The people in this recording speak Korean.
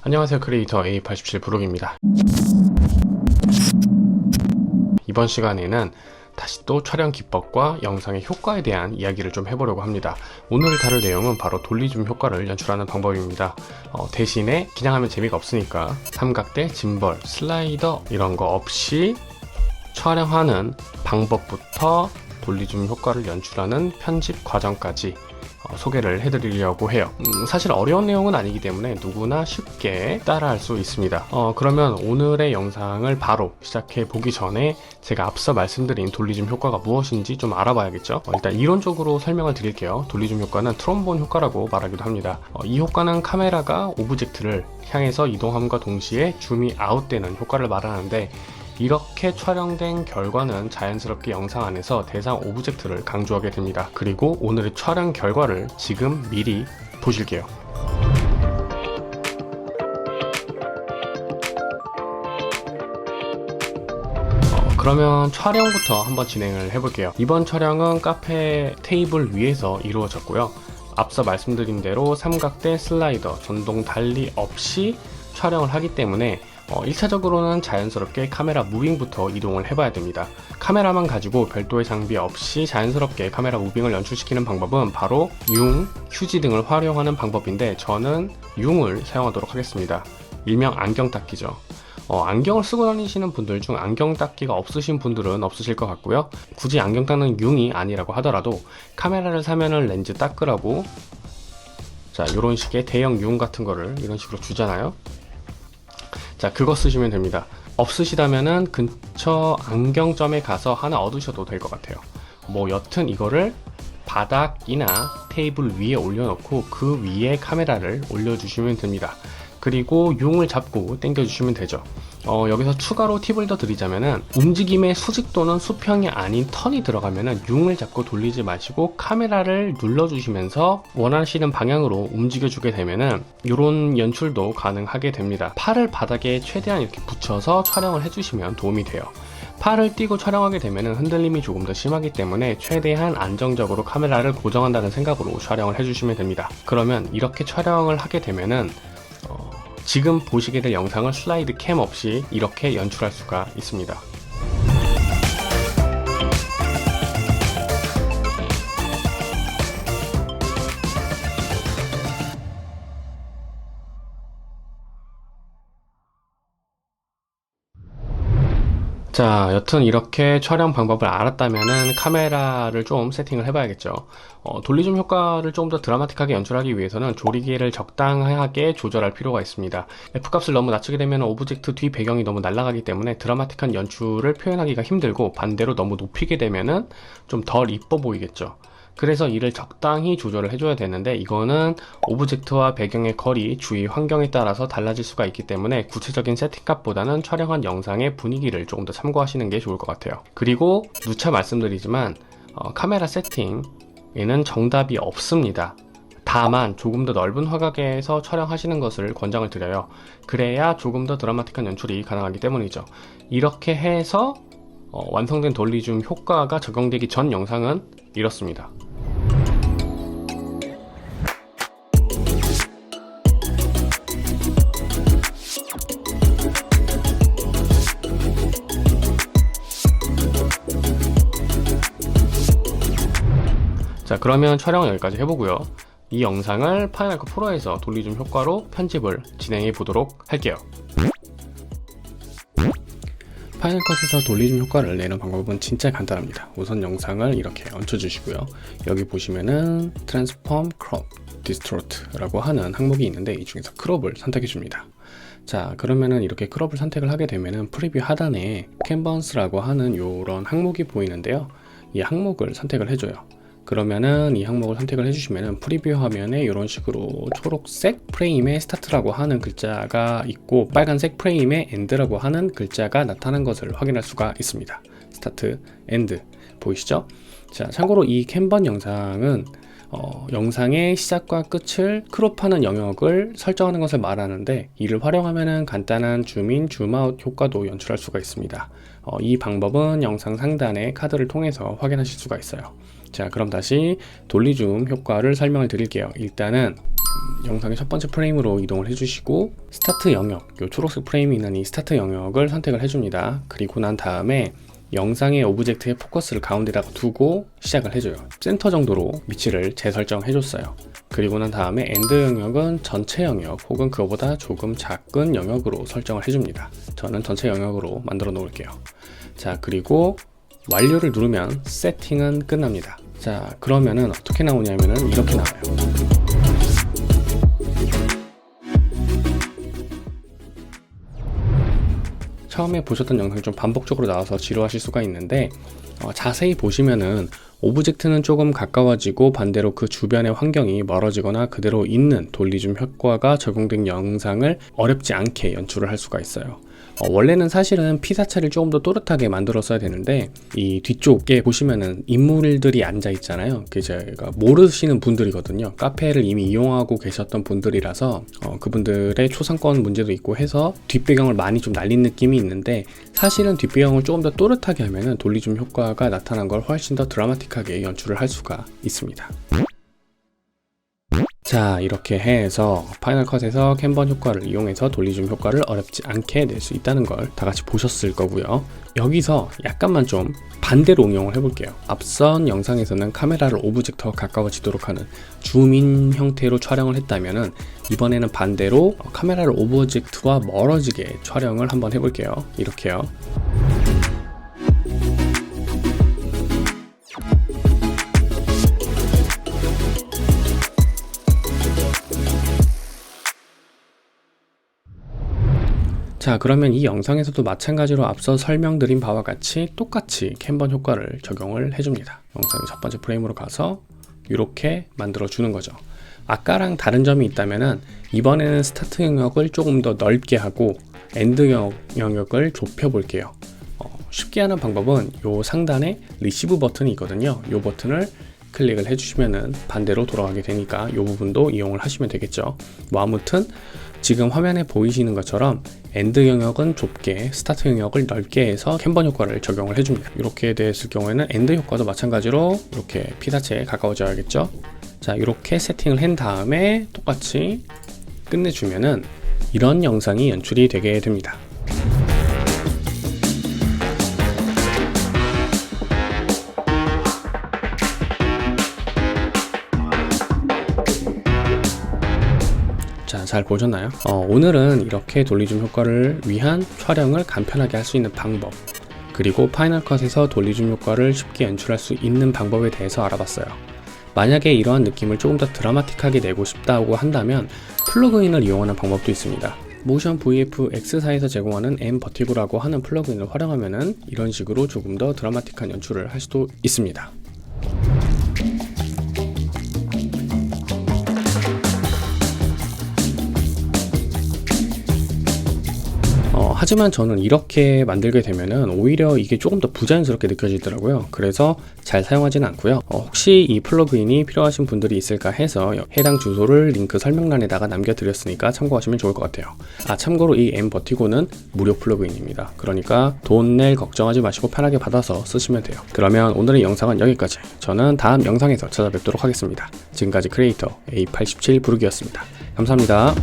안녕하세요, 크리에이터 A87 브록입니다. 이번 시간에는 다시 또 촬영 기법과 영상의 효과에 대한 이야기를 좀 해보려고 합니다. 오늘 다룰 내용은 바로 돌리줌 효과를 연출하는 방법입니다. 대신에 그냥 하면 재미가 없으니까 삼각대, 짐벌, 슬라이더 이런 거 없이 촬영하는 방법부터 돌리줌 효과를 연출하는 편집 과정까지 소개를 해드리려고 해요. 사실 어려운 내용은 아니기 때문에 누구나 쉽게 따라할 수 있습니다. 그러면 오늘의 영상을 바로 시작해 보기 전에 제가 앞서 말씀드린 돌리줌 효과가 무엇인지 좀 알아봐야겠죠. 일단 이론적으로 설명을 드릴게요. 돌리줌 효과는 트롬본 효과라고 말하기도 합니다. 이 효과는 카메라가 오브젝트를 향해서 이동함과 동시에 줌이 아웃되는 효과를 말하는데, 이렇게 촬영된 결과는 자연스럽게 영상 안에서 대상 오브젝트를 강조하게 됩니다. 그리고 오늘의 촬영 결과를 지금 미리 보실게요. 그러면 촬영부터 한번 진행을 해볼게요. 이번 촬영은 카페 테이블 위에서 이루어졌고요. 앞서 말씀드린 대로 삼각대, 슬라이더, 전동 달리 없이 촬영을 하기 때문에 1차적으로는 자연스럽게 카메라 무빙부터 이동을 해봐야 됩니다. 카메라만 가지고 별도의 장비 없이 자연스럽게 카메라 무빙을 연출시키는 방법은 바로 융, 휴지 등을 활용하는 방법인데, 저는 융을 사용하도록 하겠습니다. 일명 안경 닦기죠. 안경을 쓰고 다니시는 분들 중 안경 닦기가 없으신 분들은 없으실 것 같고요. 굳이 안경 닦는 융이 아니라고 하더라도 카메라를 사면은 렌즈 닦으라고 이런 식의 대형 융 같은 거를 이런 식으로 주잖아요. 그거 쓰시면 됩니다. 없으시다면은 근처 안경점에 가서 하나 얻으셔도 될 것 같아요. 여튼 이거를 바닥이나 테이블 위에 올려놓고 그 위에 카메라를 올려주시면 됩니다. 그리고 융을 잡고 당겨주시면 되죠. 여기서 추가로 팁을 더 드리자면은, 움직임의 수직 또는 수평이 아닌 턴이 들어가면은 융을 잡고 돌리지 마시고 카메라를 눌러주시면서 원하시는 방향으로 움직여주게 되면은 이런 연출도 가능하게 됩니다. 팔을 바닥에 최대한 이렇게 붙여서 촬영을 해주시면 도움이 돼요. 팔을 띄고 촬영하게 되면 흔들림이 조금 더 심하기 때문에 최대한 안정적으로 카메라를 고정한다는 생각으로 촬영을 해주시면 됩니다. 그러면 이렇게 촬영을 하게 되면은 지금 보시게 될 영상을 슬라이드 캠 없이 이렇게 연출할 수가 있습니다. 여튼 이렇게 촬영 방법을 알았다면은 카메라를 좀 세팅을 해봐야겠죠. 돌리줌 효과를 좀 더 드라마틱하게 연출하기 위해서는 조리개를 적당하게 조절할 필요가 있습니다. F값을 너무 낮추게 되면 오브젝트 뒤 배경이 너무 날아가기 때문에 드라마틱한 연출을 표현하기가 힘들고, 반대로 너무 높이게 되면은 좀 덜 이뻐 보이겠죠. 그래서 이를 적당히 조절을 해줘야 되는데, 이거는 오브젝트와 배경의 거리, 주위 환경에 따라서 달라질 수가 있기 때문에 구체적인 세팅값보다는 촬영한 영상의 분위기를 조금 더 참고하시는 게 좋을 것 같아요. 그리고 누차 말씀드리지만 카메라 세팅에는 정답이 없습니다. 다만 조금 더 넓은 화각에서 촬영하시는 것을 권장을 드려요. 그래야 조금 더 드라마틱한 연출이 가능하기 때문이죠. 이렇게 해서 완성된 돌리줌 효과가 적용되기 전 영상은 이렇습니다. 그러면 촬영은 여기까지 해보고요. 이 영상을 파이널 컷 프로에서 돌리줌 효과로 편집을 진행해 보도록 할게요. 파이널 컷에서 돌리줌 효과를 내는 방법은 진짜 간단합니다. 우선 영상을 이렇게 얹혀주시고요. 여기 보시면은 트랜스폼, 크롭, 디스토트라고 하는 항목이 있는데, 이 중에서 크롭을 선택해 줍니다. 그러면은 이렇게 크롭을 선택을 하게 되면은 프리뷰 하단에 캔버스라고 하는 이런 항목이 보이는데요. 이 항목을 선택을 해줘요. 그러면은 이 항목을 선택을 해주시면은 프리뷰 화면에 이런 식으로 초록색 프레임에 스타트라고 하는 글자가 있고, 빨간색 프레임에 엔드라고 하는 글자가 나타난 것을 확인할 수가 있습니다. 스타트, 엔드 보이시죠? 참고로 이 캔번 영상은 영상의 시작과 끝을 크롭하는 영역을 설정하는 것을 말하는데, 이를 활용하면 간단한 줌인, 줌아웃 효과도 연출할 수가 있습니다. 이 방법은 영상 상단의 카드를 통해서 확인하실 수가 있어요. 자, 그럼 다시 돌리줌 효과를 설명을 드릴게요. 일단은 영상의 첫 번째 프레임으로 이동을 해주시고 스타트 영역, 요 초록색 프레임이 있는 이 스타트 영역을 선택을 해줍니다. 그리고 난 다음에 영상의 오브젝트의 포커스를 가운데다가 두고 시작을 해줘요. 센터 정도로 위치를 재설정해줬어요. 그리고 난 다음에 엔드 영역은 전체 영역 혹은 그거보다 조금 작은 영역으로 설정을 해줍니다. 저는 전체 영역으로 만들어 놓을게요. 자, 그리고 완료를 누르면 세팅은 끝납니다. 자, 그러면은 어떻게 나오냐면은 이렇게 나와요. 처음에 보셨던 영상이 좀 반복적으로 나와서 지루하실 수가 있는데 자세히 보시면은 오브젝트는 조금 가까워지고 반대로 그 주변의 환경이 멀어지거나 그대로 있는 돌리줌 효과가 적용된 영상을 어렵지 않게 연출을 할 수가 있어요. 원래는 사실은 피사체를 조금 더 또렷하게 만들었어야 되는데 이 뒤쪽에 보시면은 인물들이 앉아 있잖아요. 그게 제가 모르시는 분들이거든요. 카페를 이미 이용하고 계셨던 분들이라서 그분들의 초상권 문제도 있고 해서 뒷배경을 많이 좀 날린 느낌이 있는데, 사실은 뒷배경을 조금 더 또렷하게 하면은 돌리줌 효과가 나타난 걸 훨씬 더 드라마틱하게 연출을 할 수가 있습니다. 자, 이렇게 해서 파이널 컷에서 캔번 효과를 이용해서 돌리줌 효과를 어렵지 않게 낼 수 있다는 걸 다 같이 보셨을 거고요. 여기서 약간만 좀 반대로 응용을 해볼게요. 앞선 영상에서는 카메라를 오브젝트와 가까워지도록 하는 줌인 형태로 촬영을 했다면은 이번에는 반대로 카메라를 오브젝트와 멀어지게 촬영을 한번 해볼게요. 이렇게요. 자, 그러면 이 영상에서도 마찬가지로 앞서 설명드린 바와 같이 똑같이 캔번 효과를 적용을 해줍니다. 영상의 첫 번째 프레임으로 가서 이렇게 만들어 주는 거죠. 아까랑 다른 점이 있다면은 이번에는 스타트 영역을 조금 더 넓게 하고 엔드 영역을 좁혀 볼게요. 쉽게 하는 방법은 요 상단에 리시브 버튼이 있거든요. 요 버튼을 클릭을 해주시면은 반대로 돌아가게 되니까 이 부분도 이용을 하시면 되겠죠. 뭐 아무튼 지금 화면에 보이시는 것처럼 엔드 영역은 좁게, 스타트 영역을 넓게 해서 캔번 효과를 적용을 해줍니다. 이렇게 됐을 경우에는 엔드 효과도 마찬가지로 이렇게 피사체에 가까워져야겠죠. 자, 이렇게 세팅을 한 다음에 똑같이 끝내주면은 이런 영상이 연출이 되게 됩니다. 자, 잘 보셨나요? 오늘은 이렇게 돌리줌 효과를 위한 촬영을 간편하게 할 수 있는 방법, 그리고 파이널 컷에서 돌리줌 효과를 쉽게 연출할 수 있는 방법에 대해서 알아봤어요. 만약에 이러한 느낌을 조금 더 드라마틱하게 내고 싶다고 한다면 플러그인을 이용하는 방법도 있습니다. 모션 VF X사에서 제공하는 M-버티고라고 하는 플러그인을 활용하면은 이런 식으로 조금 더 드라마틱한 연출을 할 수도 있습니다. 하지만 저는 이렇게 만들게 되면은 오히려 이게 조금 더 부자연스럽게 느껴지더라고요. 그래서 잘 사용하지는 않고요. 혹시 이 플러그인이 필요하신 분들이 있을까 해서 해당 주소를 링크 설명란에다가 남겨드렸으니까 참고하시면 좋을 것 같아요. 참고로 이 M-버티고는 무료 플러그인입니다. 그러니까 돈 낼 걱정하지 마시고 편하게 받아서 쓰시면 돼요. 그러면 오늘의 영상은 여기까지. 저는 다음 영상에서 찾아뵙도록 하겠습니다. 지금까지 크리에이터 A87 부르기였습니다. 감사합니다.